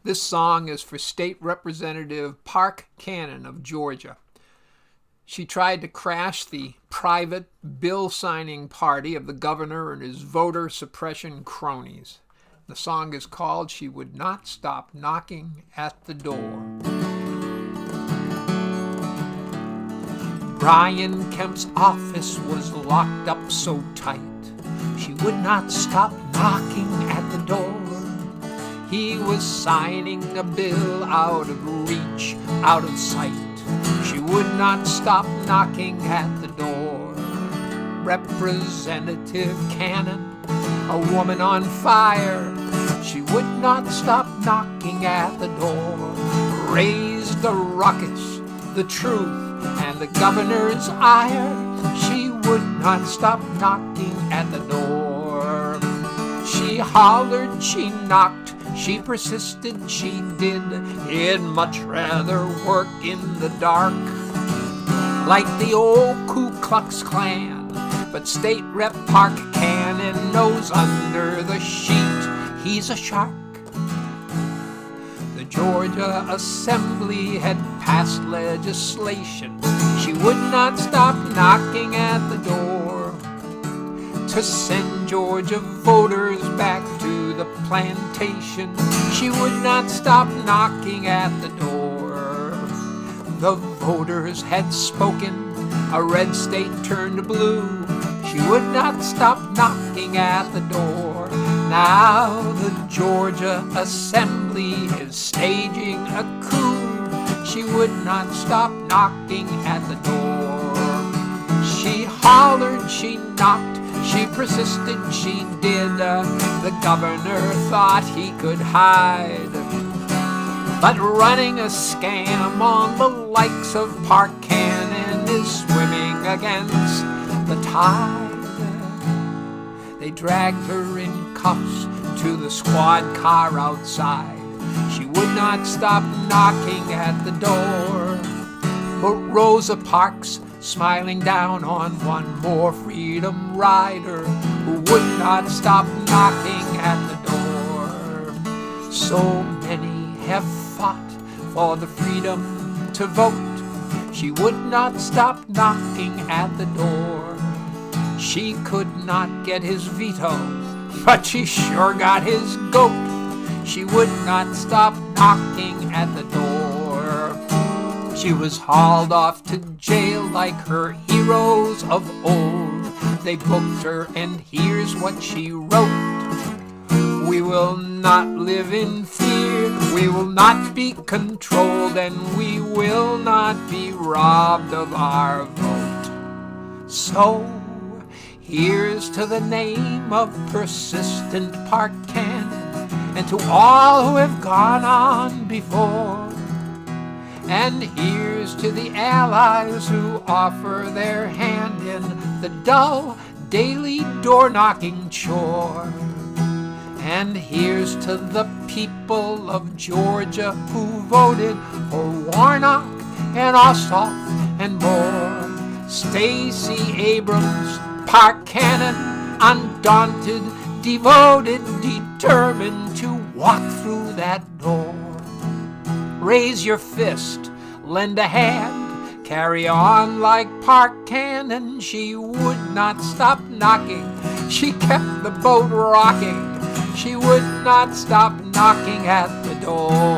This song is for State Representative Park Cannon of Georgia. She tried to crash the private bill-signing party of the governor and his voter suppression cronies. The song is called She Would Not Stop Knocking at the Door. Brian Kemp's office was locked up so tight, she would not stop knocking at the door. He was signing a bill out of reach, out of sight. She would not stop knocking at the door. Representative Cannon, a woman on fire, she would not stop knocking at the door. Raised the ruckus, the truth, and the governor's ire, she would not stop knocking at the door. She hollered, she knocked, she persisted, she did. He'd much rather work in the dark, like the old Ku Klux Klan. But State Rep Park Cannon knows under the sheet he's a shark. The Georgia Assembly had passed legislation. She would not stop knocking at the door to send Georgia voters back to the plantation. She would not stop knocking at the door. The voters had spoken, a red state turned blue. She would not stop knocking at the door. Now the Georgia Assembly is staging a coup. She would not stop knocking at the door. She hollered, she knocked, she persisted, she did. The governor thought he could hide, but running a scam on the likes of Park Cannon is swimming against the tide. They dragged her in cuffs to the squad car outside. She would not stop knocking at the door. But Rosa Parks, smiling down on one more freedom rider who would not stop knocking at the door. So many have fought for the freedom to vote. She would not stop knocking at the door. She could not get his veto, but she sure got his goat. She would not stop knocking at the door. She was hauled off to jail like her heroes of old. They booked her, and here's what she wrote. We will not live in fear, we will not be controlled, and we will not be robbed of our vote. So here's to the name of persistent Park Cannon, and to all who have gone on before. And here's to the allies who offer their hand in the dull, daily door-knocking chore. And here's to the people of Georgia who voted for Warnock and Ossoff and more. Stacey Abrams, Park Cannon, undaunted, devoted, determined to walk through that door. Raise your fist, lend a hand, carry on like Park Cannon. She would not stop knocking, she kept the boat rocking. She would not stop knocking at the door.